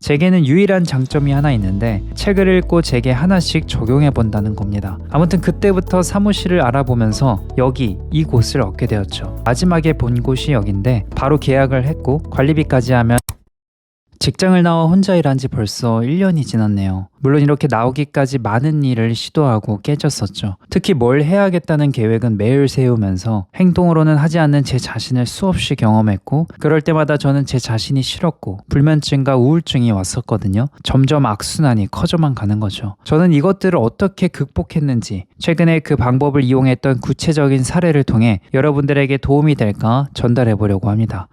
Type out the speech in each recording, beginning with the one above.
제게는 유일한 장점이 하나 있는데 책을 읽고 제게 하나씩 적용해 본다는 겁니다. 아무튼 그때부터 사무실을 알아보면서 여기 이곳을 얻게 되었죠. 마지막에 본 곳이 여긴데 바로 계약을 했고 관리비까지 하면 직장을 나와 혼자 일한 지 벌써 1년이 지났네요. 물론 이렇게 나오기까지 많은 일을 시도하고 깨졌었죠. 특히 뭘 해야겠다는 계획은 매일 세우면서 행동으로는 하지 않는 제 자신을 수없이 경험했고, 그럴 때마다 저는 제 자신이 싫었고 불면증과 우울증이 왔었거든요. 점점 악순환이 커져만 가는 거죠. 저는 이것들을 어떻게 극복했는지 최근에 그 방법을 이용했던 구체적인 사례를 통해 여러분들에게 도움이 될까 전달해 보려고 합니다.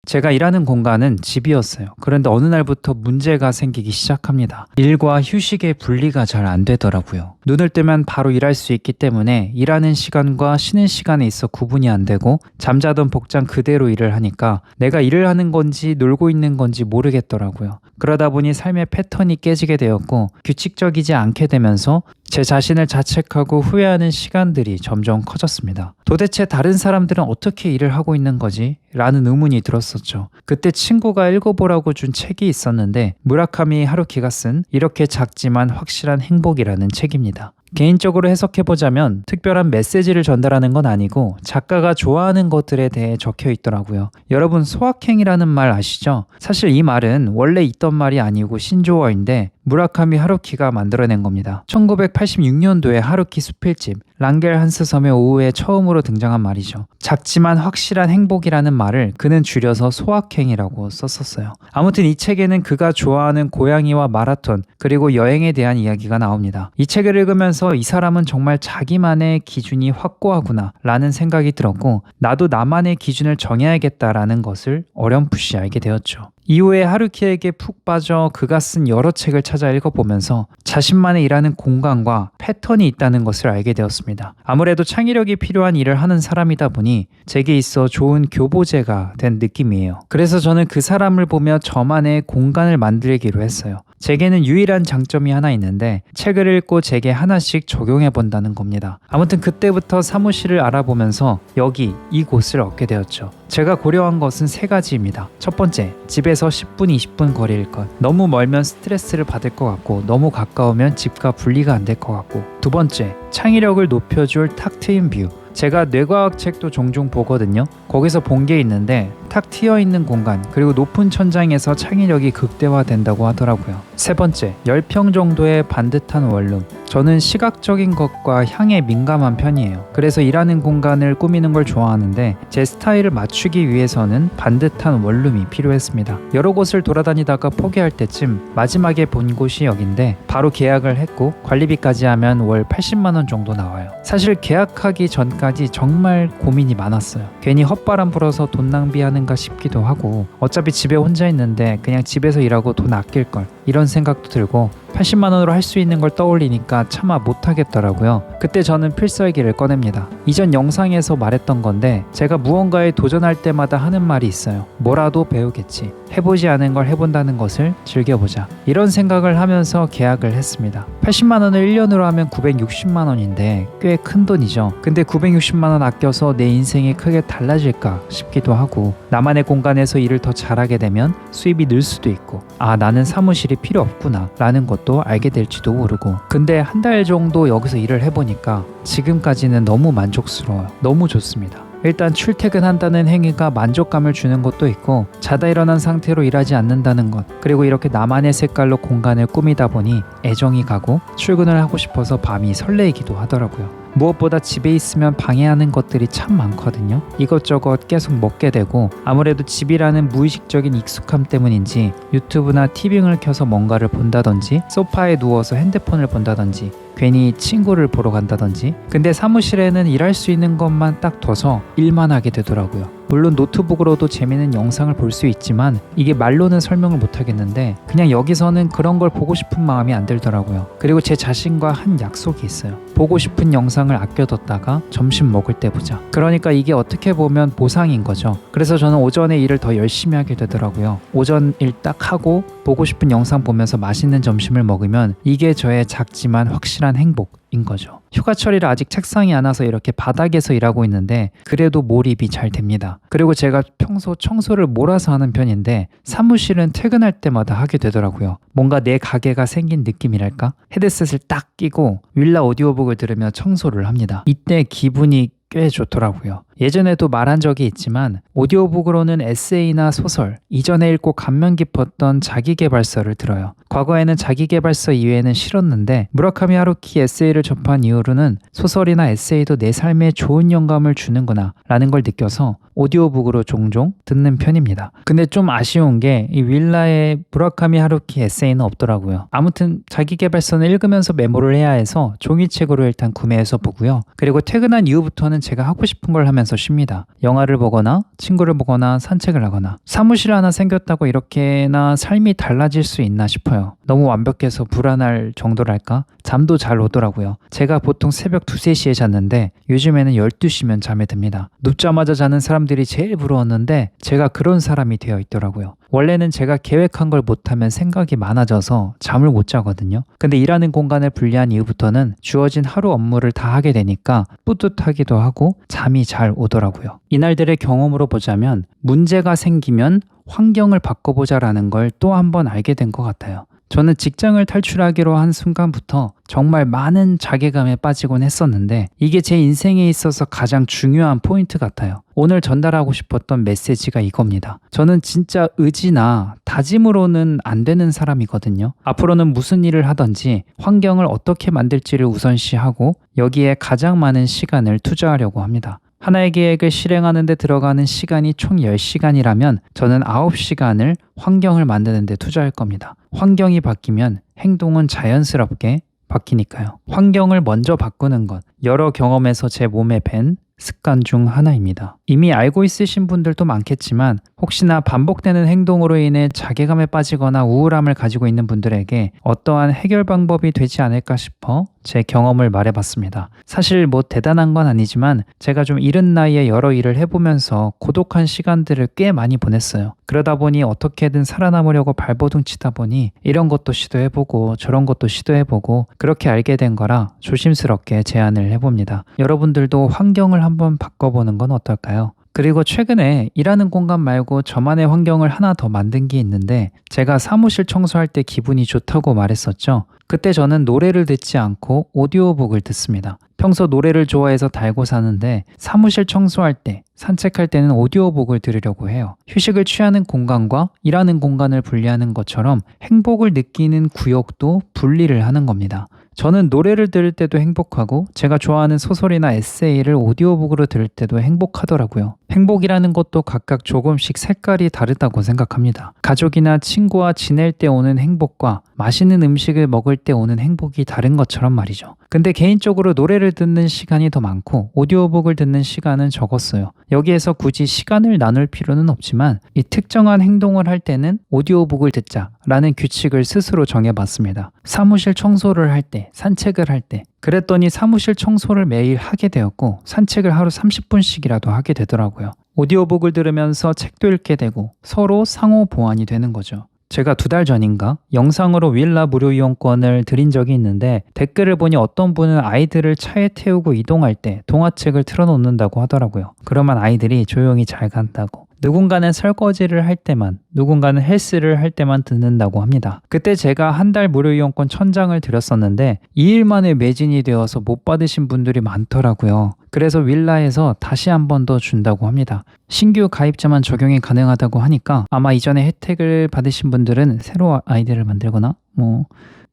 제가 일하는 공간은 집이었어요. 그런데 어느 날부터 문제가 생기기 시작합니다. 일과 휴식의 분리가 잘 안 되더라고요. 눈을 뜨면 바로 일할 수 있기 때문에 일하는 시간과 쉬는 시간에 있어 구분이 안 되고 잠자던 복장 그대로 일을 하니까 내가 일을 하는 건지 놀고 있는 건지 모르겠더라고요. 그러다 보니 삶의 패턴이 깨지게 되었고 규칙적이지 않게 되면서 제 자신을 자책하고 후회하는 시간들이 점점 커졌습니다. 도대체 다른 사람들은 어떻게 일을 하고 있는 거지? 라는 의문이 들었었죠. 그때 친구가 읽어보라고 준 책이 있었는데 무라카미 하루키가 쓴 이렇게 작지만 확실한 행복이라는 책입니다. 개인적으로 해석해보자면 특별한 메시지를 전달하는 건 아니고 작가가 좋아하는 것들에 대해 적혀 있더라고요. 여러분 소확행이라는 말 아시죠? 사실 이 말은 원래 있던 말이 아니고 신조어인데 무라카미 하루키가 만들어낸 겁니다. 1986년도에 하루키 수필집 랑겔 한스 섬의 오후에 처음으로 등장한 말이죠. 작지만 확실한 행복이라는 말을 그는 줄여서 소확행이라고 썼었어요. 아무튼 이 책에는 그가 좋아하는 고양이와 마라톤 그리고 여행에 대한 이야기가 나옵니다. 이 책을 읽으면서 이 사람은 정말 자기만의 기준이 확고하구나 라는 생각이 들었고 나도 나만의 기준을 정해야겠다라는 것을 어렴풋이 알게 되었죠. 이후에 하루키에게 푹 빠져 그가 쓴 여러 책을 찾아 읽어보면서 자신만의 일하는 공간과 패턴이 있다는 것을 알게 되었습니다. 아무래도 창의력이 필요한 일을 하는 사람이다 보니 제게 있어 좋은 교보제가 된 느낌이에요. 그래서 저는 그 사람을 보며 저만의 공간을 만들기로 했어요. 제게는 유일한 장점이 하나 있는데 책을 읽고 제게 하나씩 적용해 본다는 겁니다. 아무튼 그때부터 사무실을 알아보면서 여기 이곳을 얻게 되었죠. 제가 고려한 것은 세 가지입니다. 첫 번째, 집에서 10분, 20분 거리일 것. 너무 멀면 스트레스를 받을 것 같고 너무 가까우면 집과 분리가 안 될 것 같고. 두 번째, 창의력을 높여줄 탁 트인 뷰. 제가 뇌과학 책도 종종 보거든요. 거기서 본 게 있는데 탁 트여있는 공간 그리고 높은 천장에서 창의력이 극대화된다고 하더라고요. 세 번째, 10평 정도의 반듯한 원룸. 저는 시각적인 것과 향에 민감한 편이에요. 그래서 일하는 공간을 꾸미는 걸 좋아하는데 제 스타일을 맞추기 위해서는 반듯한 원룸이 필요했습니다. 여러 곳을 돌아다니다가 포기할 때쯤 마지막에 본 곳이 여긴데 바로 계약을 했고 관리비까지 하면 월 80만 원 정도 나와요. 사실 계약하기 전까지 정말 고민이 많았어요. 괜히 헛바람 불어서 돈 낭비하는가 싶기도 하고 어차피 집에 혼자 있는데 그냥 집에서 일하고 돈 아낄 걸 이런 생각도 들고 80만 원으로 할 수 있는 걸 떠올리니까 차마 못하겠더라고요. 그때 저는 필살기를 꺼냅니다. 이전 영상에서 말했던 건데 제가 무언가에 도전할 때마다 하는 말이 있어요. 뭐라도 배우겠지. 해보지 않은 걸 해본다는 것을 즐겨보자. 이런 생각을 하면서 계약을 했습니다. 80만 원을 1년으로 하면 960만 원인데 꽤 큰 돈이죠. 근데 960만 원 아껴서 내 인생이 크게 달라질까 싶기도 하고 나만의 공간에서 일을 더 잘하게 되면 수입이 늘 수도 있고 아 나는 사무실이 필요 없구나 라는 것도 알게 될지도 모르고 근데 한 달 정도 여기서 일을 해보니까 지금까지는 너무 만족스러워요. 너무 좋습니다. 일단 출퇴근한다는 행위가 만족감을 주는 것도 있고 자다 일어난 상태로 일하지 않는다는 것 그리고 이렇게 나만의 색깔로 공간을 꾸미다 보니 애정이 가고 출근을 하고 싶어서 밤이 설레이기도 하더라고요. 무엇보다 집에 있으면 방해하는 것들이 참 많거든요. 이것저것 계속 먹게 되고 아무래도 집이라는 무의식적인 익숙함 때문인지 유튜브나 티빙을 켜서 뭔가를 본다든지 소파에 누워서 핸드폰을 본다든지 괜히 친구를 보러 간다든지 근데 사무실에는 일할 수 있는 것만 딱 둬서 일만 하게 되더라고요. 물론 노트북으로도 재미있는 영상을 볼 수 있지만 이게 말로는 설명을 못 하겠는데 그냥 여기서는 그런 걸 보고 싶은 마음이 안 들더라고요. 그리고 제 자신과 한 약속이 있어요. 보고 싶은 영상을 아껴뒀다가 점심 먹을 때 보자. 그러니까 이게 어떻게 보면 보상인 거죠. 그래서 저는 오전에 일을 더 열심히 하게 되더라고요. 오전 일 딱 하고 보고 싶은 영상 보면서 맛있는 점심을 먹으면 이게 저의 작지만 확실한 행복인 거죠. 휴가철이라 아직 책상이 안 와서 이렇게 바닥에서 일하고 있는데 그래도 몰입이 잘 됩니다. 그리고 제가 평소 청소를 몰아서 하는 편인데 사무실은 퇴근할 때마다 하게 되더라고요. 뭔가 내 가게가 생긴 느낌이랄까? 헤드셋을 딱 끼고 윌라 오디오북을 들으며 청소를 합니다. 이때 기분이 꽤 좋더라고요. 예전에도 말한 적이 있지만 오디오북으로는 에세이나 소설, 이전에 읽고 감명 깊었던 자기계발서를 들어요. 과거에는 자기계발서 이외에는 싫었는데 무라카미 하루키 에세이를 접한 이후로는 소설이나 에세이도 내 삶에 좋은 영감을 주는구나 라는 걸 느껴서 오디오북으로 종종 듣는 편입니다. 근데 좀 아쉬운 게 이 윌라의 무라카미 하루키 에세이는 없더라고요. 아무튼 자기계발서는 읽으면서 메모를 해야 해서 종이책으로 일단 구매해서 보고요. 그리고 퇴근한 이후부터는 제가 하고 싶은 걸 하면서 쉽니다. 영화를 보거나 친구를 보거나 산책을 하거나. 사무실 하나 생겼다고 이렇게나 삶이 달라질 수 있나 싶어요. 너무 완벽해서 불안할 정도랄까? 잠도 잘 오더라고요. 제가 보통 새벽 2, 3시에 잤는데 요즘에는 12시면 잠에 듭니다. 눕자마자 자는 사람들이 제일 부러웠는데 제가 그런 사람이 되어 있더라고요. 원래는 제가 계획한 걸 못하면 생각이 많아져서 잠을 못 자거든요. 근데 일하는 공간을 분리한 이후부터는 주어진 하루 업무를 다 하게 되니까 뿌듯하기도 하고 잠이 잘 오더라고요. 이날들의 경험으로 보자면 문제가 생기면 환경을 바꿔보자라는 걸 또 한 번 알게 된 것 같아요. 저는 직장을 탈출하기로 한 순간부터 정말 많은 자괴감에 빠지곤 했었는데 이게 제 인생에 있어서 가장 중요한 포인트 같아요. 오늘 전달하고 싶었던 메시지가 이겁니다. 저는 진짜 의지나 다짐으로는 안 되는 사람이거든요. 앞으로는 무슨 일을 하든지 환경을 어떻게 만들지를 우선시하고 여기에 가장 많은 시간을 투자하려고 합니다. 하나의 계획을 실행하는 데 들어가는 시간이 총 10시간이라면 저는 9시간을 환경을 만드는 데 투자할 겁니다. 환경이 바뀌면 행동은 자연스럽게 바뀌니까요. 환경을 먼저 바꾸는 것, 여러 경험에서 제 몸에 밴 습관 중 하나입니다. 이미 알고 있으신 분들도 많겠지만 혹시나 반복되는 행동으로 인해 자괴감에 빠지거나 우울함을 가지고 있는 분들에게 어떠한 해결 방법이 되지 않을까 싶어 제 경험을 말해봤습니다. 사실 뭐 대단한 건 아니지만 제가 좀 이른 나이에 여러 일을 해보면서 고독한 시간들을 꽤 많이 보냈어요. 그러다 보니 어떻게든 살아남으려고 발버둥 치다 보니 이런 것도 시도해보고 저런 것도 시도해보고 그렇게 알게 된 거라 조심스럽게 제안을 해봅니다. 여러분들도 환경을 한번 바꿔보는 건 어떨까요? 그리고 최근에 일하는 공간 말고 저만의 환경을 하나 더 만든 게 있는데 제가 사무실 청소할 때 기분이 좋다고 말했었죠. 그때 저는 노래를 듣지 않고 오디오북을 듣습니다. 평소 노래를 좋아해서 달고 사는데 사무실 청소할 때, 산책할 때는 오디오북을 들으려고 해요. 휴식을 취하는 공간과 일하는 공간을 분리하는 것처럼 행복을 느끼는 구역도 분리를 하는 겁니다. 저는 노래를 들을 때도 행복하고 제가 좋아하는 소설이나 에세이를 오디오북으로 들을 때도 행복하더라고요. 행복이라는 것도 각각 조금씩 색깔이 다르다고 생각합니다. 가족이나 친구와 지낼 때 오는 행복과 맛있는 음식을 먹을 때 오는 행복이 다른 것처럼 말이죠. 근데 개인적으로 노래를 듣는 시간이 더 많고 오디오북을 듣는 시간은 적었어요. 여기에서 굳이 시간을 나눌 필요는 없지만 이 특정한 행동을 할 때는 오디오북을 듣자라는 규칙을 스스로 정해봤습니다. 사무실 청소를 할 때, 산책을 할 때 그랬더니 사무실 청소를 매일 하게 되었고 산책을 하루 30분씩이라도 하게 되더라고요. 오디오북을 들으면서 책도 읽게 되고 서로 상호 보완이 되는 거죠. 제가 2달 전인가 영상으로 윌라 무료 이용권을 드린 적이 있는데 댓글을 보니 어떤 분은 아이들을 차에 태우고 이동할 때 동화책을 틀어놓는다고 하더라고요. 그러면 아이들이 조용히 잘 간다고. 누군가는 설거지를 할 때만, 누군가는 헬스를 할 때만 듣는다고 합니다. 그때 제가 한 달 무료 이용권 1000장을 드렸었는데 2일 만에 매진이 되어서 못 받으신 분들이 많더라고요. 그래서 윌라에서 다시 한 번 더 준다고 합니다. 신규 가입자만 적용이 가능하다고 하니까 아마 이전에 혜택을 받으신 분들은 새로 아이디를 만들거나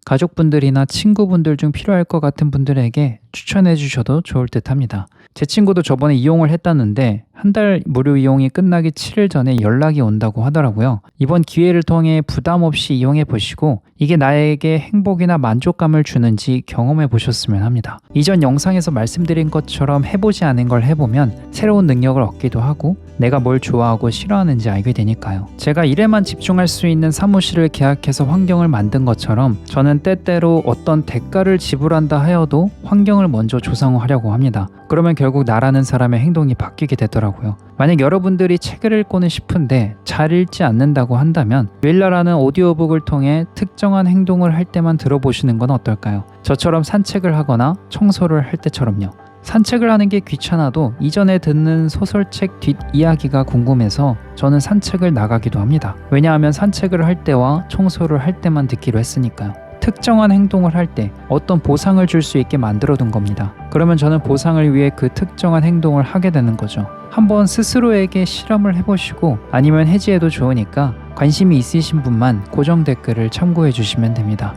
가족분들이나 친구분들 중 필요할 것 같은 분들에게 추천해 주셔도 좋을 듯 합니다. 제 친구도 저번에 이용을 했다는데 한 달 무료 이용이 끝나기 7일 전에 연락이 온다고 하더라고요. 이번 기회를 통해 부담 없이 이용해 보시고 이게 나에게 행복이나 만족감을 주는지 경험해 보셨으면 합니다. 이전 영상에서 말씀드린 것처럼 해보지 않은 걸 해보면 새로운 능력을 얻기도 하고 내가 뭘 좋아하고 싫어하는지 알게 되니까요. 제가 일에만 집중할 수 있는 사무실을 계약해서 환경을 만든 것처럼 저는 때때로 어떤 대가를 지불한다 하여도 환경을 환경을 먼저 조성하려고 합니다. 그러면 결국 나라는 사람의 행동이 바뀌게 되더라고요. 만약 여러분들이 책을 읽고는 싶은데 잘 읽지 않는다고 한다면 윌라라는 오디오북을 통해 특정한 행동을 할 때만 들어보시는 건 어떨까요? 저처럼 산책을 하거나 청소를 할 때처럼요. 산책을 하는 게 귀찮아도 이전에 듣는 소설책 뒷이야기가 궁금해서 저는 산책을 나가기도 합니다. 왜냐하면 산책을 할 때와 청소를 할 때만 듣기로 했으니까요. 특정한 행동을 할 때 어떤 보상을 줄 수 있게 만들어 둔 겁니다. 그러면 저는 보상을 위해 그 특정한 행동을 하게 되는 거죠. 한번 스스로에게 실험을 해보시고 아니면 해지해도 좋으니까 관심이 있으신 분만 고정 댓글을 참고해 주시면 됩니다.